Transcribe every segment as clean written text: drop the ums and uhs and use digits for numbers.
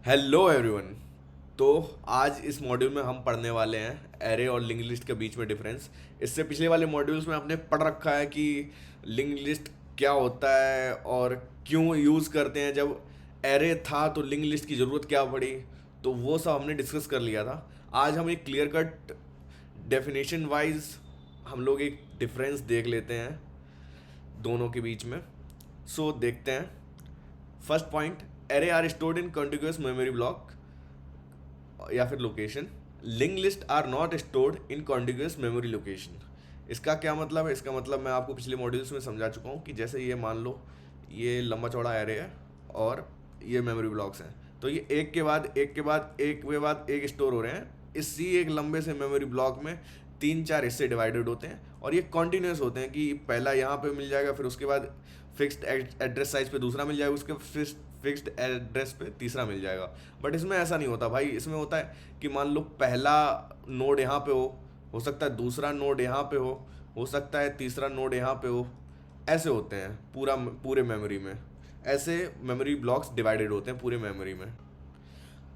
Hello everyone. तो आज इस मॉड्यूल में हम पढ़ने वाले हैं एरे और लिंक लिस्ट के बीच में डिफरेंस। इससे पिछले वाले मॉड्यूल्स में हमने पढ़ रखा है कि लिंक लिस्ट क्या होता है और क्यों यूज़ करते हैं। जब एरे था तो लिंक लिस्ट की ज़रूरत क्या पड़ी, तो वो सब हमने डिस्कस कर लिया था। आज हम एक क्लियर कट डेफिनेशन वाइज हम लोग एक डिफरेंस देख लेते हैं दोनों के बीच में। सो देखते हैं। First point, array are stored in contiguous memory block या फिर location. Link list are not stored in contiguous memory location. इसका क्या मतलब है? इसका मतलब मैं आपको पिछले मॉड्यूल्स में समझा चुका हूँ कि जैसे ये मान लो ये लंबा चौड़ा एरे है और ये मेमोरी ब्लॉक्स हैं, तो ये एक के बाद एक के बाद एक के बाद एक स्टोर हो रहे हैं। इसी एक लंबे से मेमोरी ब्लॉक में 3-4 हिस्से डिवाइडेड होते हैं और ये कॉन्टीन्यूस होते हैं कि पहला यहाँ पे मिल जाएगा, फिर उसके बाद फिक्स्ड एड्रेस साइज पे दूसरा मिल जाएगा, उसके फिक्स्ड एड्रेस पे तीसरा मिल जाएगा। बट इसमें ऐसा नहीं होता भाई। इसमें होता है कि मान लो पहला नोड यहाँ पे हो सकता है दूसरा नोड यहाँ पे हो सकता है तीसरा नोड यहाँ पे हो। ऐसे होते हैं पूरे मेमोरी में। ऐसे मेमोरी ब्लॉक्स डिवाइडेड होते हैं पूरे मेमोरी में।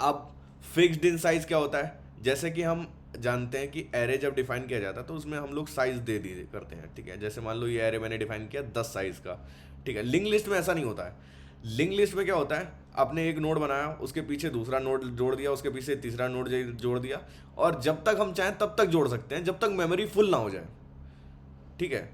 अब फिक्स्ड इन साइज क्या होता है? जैसे कि हम जानते हैं कि एरे जब डिफाइन किया जाता है तो उसमें हम लोग साइज दे दिए करते हैं, ठीक है। जैसे मान लो ये एरे मैंने डिफाइन किया 10 साइज का, ठीक है। लिंक लिस्ट में ऐसा नहीं होता है। लिंक लिस्ट में क्या होता है, आपने एक नोड बनाया, उसके पीछे दूसरा नोड जोड़ दिया, उसके पीछे तीसरा नोड जोड़ दिया, और जब तक हम चाहें तब तक जोड़ सकते हैं, जब तक मेमोरी फुल ना हो जाए, ठीक है।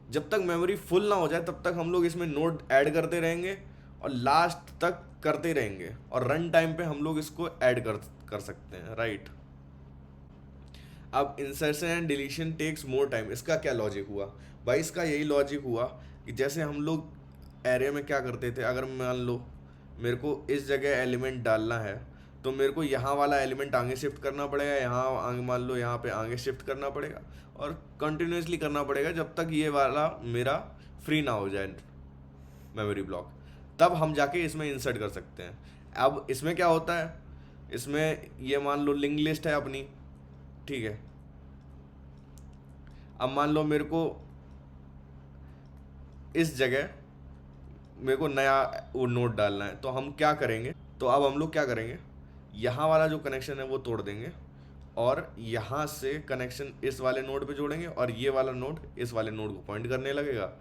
जब तक मेमोरी फुल ना हो जाए तब तक हम लोग इसमें नोड ऐड करते रहेंगे और लास्ट तक करते रहेंगे, और रन टाइम पे हम लोग इसको ऐड कर सकते हैं, राइट। अब insertion and deletion takes more time. इसका क्या लॉजिक हुआ भाई? इसका यही लॉजिक हुआ कि जैसे हम लोग एरे में क्या करते थे, अगर मान लो मेरे को इस जगह एलिमेंट डालना है तो मेरे को यहाँ वाला एलिमेंट आगे शिफ्ट करना पड़ेगा, यहाँ आगे मान लो यहाँ पे आगे शिफ्ट करना पड़ेगा, और कंटिन्यूसली करना पड़ेगा जब तक ये वाला मेरा फ्री ना हो जाए मेमोरी ब्लॉक। तब हम जाके इसमें इंसर्ट कर सकते हैं। अब इसमें क्या होता है, इसमें ये मान लो लिंक लिस्ट है अपनी, ठीक है। अब मान लो मेरे को इस जगह मेरे को नया वो नोड डालना है, तो हम क्या करेंगे, तो अब हम लोग क्या करेंगे, यहाँ वाला जो कनेक्शन है वो तोड़ देंगे और यहाँ से कनेक्शन इस वाले नोड पे जोड़ेंगे, और ये वाला नोड इस वाले नोड को पॉइंट करने लगेगा,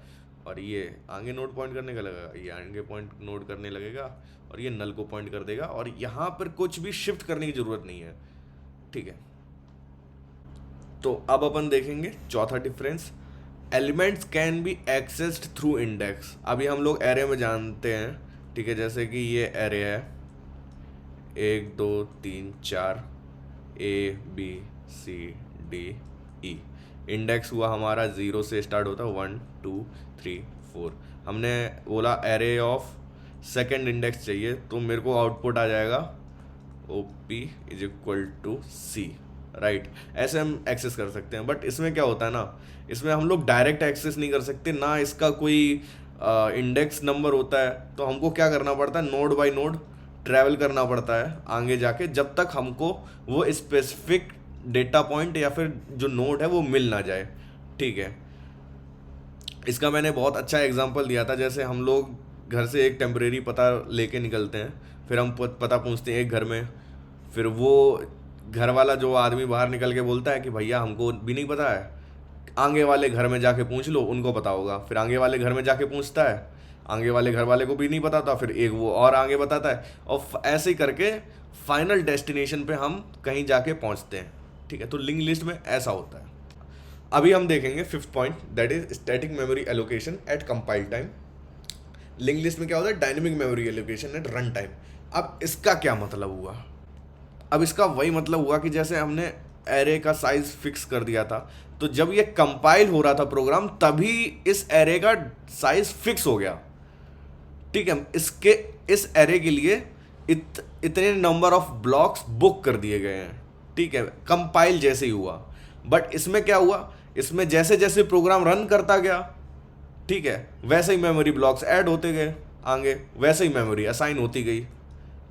और ये आगे नोड पॉइंट करने का लगेगा, ये आगे पॉइंट नोड करने लगेगा, और ये नल को पॉइंट कर देगा, और यहाँ पर कुछ भी शिफ्ट करने की ज़रूरत नहीं है, ठीक है। तो अब अपन देखेंगे चौथा difference, elements can be accessed through index. अभी हम लोग एरे में जानते हैं, ठीक है। जैसे कि ये एरे है 1 2 3 4 ABCDE। इंडेक्स हुआ हमारा 0 से स्टार्ट होता है, 1 2 3 4। हमने बोला एरे ऑफ सेकेंड इंडेक्स चाहिए, तो मेरे को आउटपुट आ जाएगा OP=C, राइट। ऐसे हम एक्सेस कर सकते हैं। बट इसमें क्या होता है ना, इसमें हम लोग डायरेक्ट एक्सेस नहीं कर सकते ना, इसका कोई इंडेक्स नंबर होता है। तो हमको क्या करना पड़ता है, नोड बाय नोड ट्रैवल करना पड़ता है आगे जाके, जब तक हमको वो स्पेसिफिक डेटा पॉइंट या फिर जो नोड है वो मिल ना जाए, ठीक है। इसका मैंने बहुत अच्छा एग्जांपल दिया था। जैसे हम लोग घर से एक टेम्परेरी पता लेके निकलते हैं, फिर हम पता पूछते हैं एक घर में, फिर वो घर वाला जो आदमी बाहर निकल के बोलता है कि भैया हमको भी नहीं पता है, आगे वाले घर में जाके पूछ लो, उनको पता होगा। फिर आगे वाले घर में जाके पूछता है, आगे वाले घर वाले को भी नहीं पता था, फिर एक वो और आगे बताता है, और ऐसे ही करके फाइनल डेस्टिनेशन पे हम कहीं जाके पहुंचते हैं, ठीक है। तो लिंक लिस्ट में ऐसा होता है। अभी हम देखेंगे fifth point, that is static memory allocation at compile time. Link list में क्या होता है, dynamic memory allocation at run time. अब इसका क्या मतलब हुआ? अब इसका वही मतलब हुआ कि जैसे हमने एरे का साइज फिक्स कर दिया था, तो जब ये कंपाइल हो रहा था प्रोग्राम, तभी इस एरे का साइज फिक्स हो गया, ठीक है। इस एरे के लिए इतने नंबर ऑफ ब्लॉक्स बुक कर दिए गए हैं, ठीक है, कंपाइल जैसे ही हुआ। बट इसमें क्या हुआ, इसमें जैसे जैसे प्रोग्राम रन करता गया, ठीक है, वैसे ही मेमोरी ब्लॉक्स ऐड होते गए आगे, वैसे ही मेमोरी असाइन होती गई,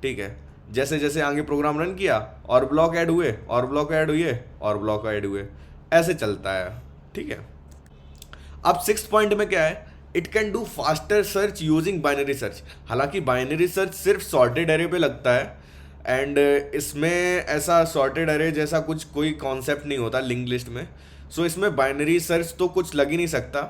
ठीक है। जैसे जैसे आगे प्रोग्राम रन किया और ब्लॉक ऐड हुए और ब्लॉक ऐड हुए और ब्लॉक ऐड हुए, ऐसे चलता है, ठीक है। अब सिक्स पॉइंट में क्या है, it can do faster search using binary search. हालांकि बाइनरी सर्च सिर्फ सॉर्टेड एरे पे लगता है, एंड इसमें ऐसा सॉर्टेड अरे जैसा कुछ कोई कॉन्सेप्ट नहीं होता लिंक लिस्ट में। सो इसमें बाइनरी सर्च तो कुछ लग ही नहीं सकता,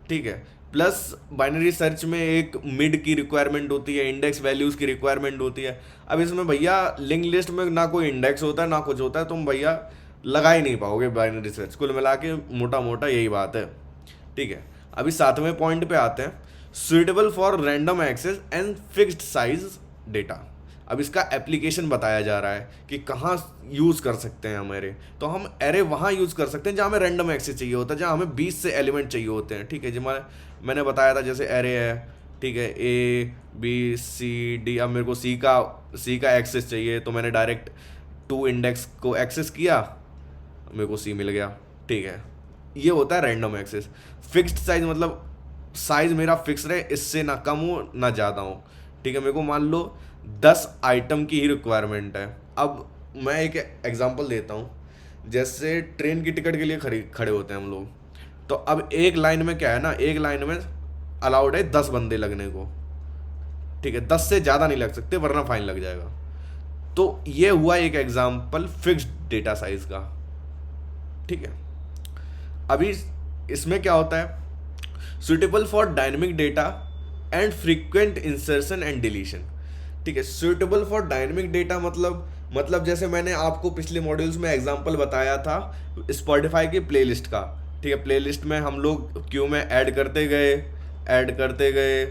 ठीक है। प्लस बाइनरी सर्च में एक मिड की रिक्वायरमेंट होती है, इंडेक्स वैल्यूज़ की रिक्वायरमेंट होती है। अब इसमें भैया लिंक लिस्ट में ना कोई इंडेक्स होता है ना कुछ होता है, तुम भैया लगा ही नहीं पाओगे बाइनरी सर्च। कुल मिला के मोटा मोटा यही बात है, ठीक है। अभी 7वें पॉइंट पे आते हैं, suitable for random access and fixed size data. अब इसका एप्लीकेशन बताया जा रहा है कि कहाँ यूज़ कर सकते हैं हम एरे। तो हम एरे वहाँ यूज़ कर सकते हैं जहाँ हमें रैंडम एक्सेस चाहिए होता है, जहाँ हमें 20 से एलिमेंट चाहिए होते हैं, ठीक है। जब मैंने बताया था जैसे एरे है, ठीक है, ABCD। अब मेरे को सी का एक्सेस चाहिए, तो मैंने डायरेक्ट 2 इंडेक्स को एक्सेस किया, मेरे को सी मिल गया, ठीक है। ये होता है रैंडम एक्सेस। फिक्स्ड साइज मतलब साइज मेरा फिक्स रहे, इससे ना कम हो ना ज़्यादा हो, ठीक है। मेरे को मान लो 10 आइटम की ही रिक्वायरमेंट है। अब मैं एक एग्जांपल देता हूँ, जैसे ट्रेन की टिकट के लिए खड़े होते हैं हम लोग। तो अब एक लाइन में क्या है ना, एक लाइन में अलाउड है 10 बंदे लगने को, ठीक है। 10 से ज़्यादा नहीं लग सकते वरना फाइन लग जाएगा। तो ये हुआ एक एग्जाम्पल फिक्स्ड डेटा साइज का, ठीक है। अभी इसमें क्या होता है, suitable for dynamic data and frequent insertion and deletion, ठीक है। सुटेबल फॉर डायनेमिक डेटा मतलब जैसे मैंने आपको पिछले मॉड्यूल्स में एग्जांपल बताया था स्पॉटिफाई की प्लेलिस्ट का, ठीक है। प्लेलिस्ट में हम लोग क्यू में ऐड करते गए, ऐड करते गए,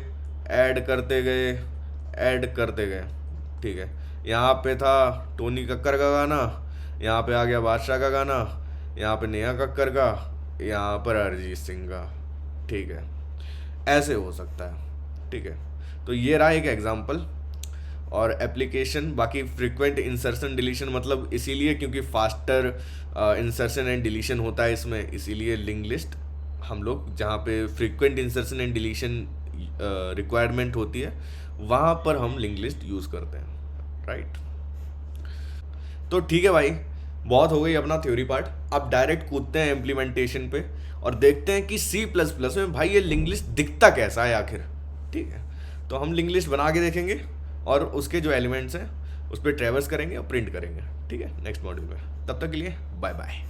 ऐड करते गए, ऐड करते गए, ठीक है। यहाँ पे था टोनी कक्कर का गाना, यहाँ पे आ गया बादशाह का गाना, यहाँ पे नेहा कक्कर का, यहाँ पर अरिजीत सिंह का, ठीक है। ऐसे हो सकता है, ठीक है। तो ये रहा एक एग्जांपल। और एप्लीकेशन बाकी फ्रीक्वेंट इंसर्शन डिलीशन मतलब इसीलिए क्योंकि फास्टर इंसर्शन एंड डिलीशन होता है इसमें, इसीलिए लिंक लिस्ट हम लोग जहाँ पे frequent insertion and deletion requirement होती है वहाँ पर हम लिंक लिस्ट यूज़ करते हैं, राइट। तो ठीक है भाई, बहुत हो गई अपना थ्योरी पार्ट। अब डायरेक्ट कूदते हैं इम्प्लीमेंटेशन पे और देखते हैं कि C++ में भाई ये लिंक लिस्ट दिखता कैसा है आखिर, ठीक है। तो हम लिंक लिस्ट बना के देखेंगे और उसके जो एलिमेंट्स हैं उस पर ट्रैवर्स करेंगे और प्रिंट करेंगे, ठीक है, नेक्स्ट मॉड्यूल में। तब तक के लिए बाय बाय।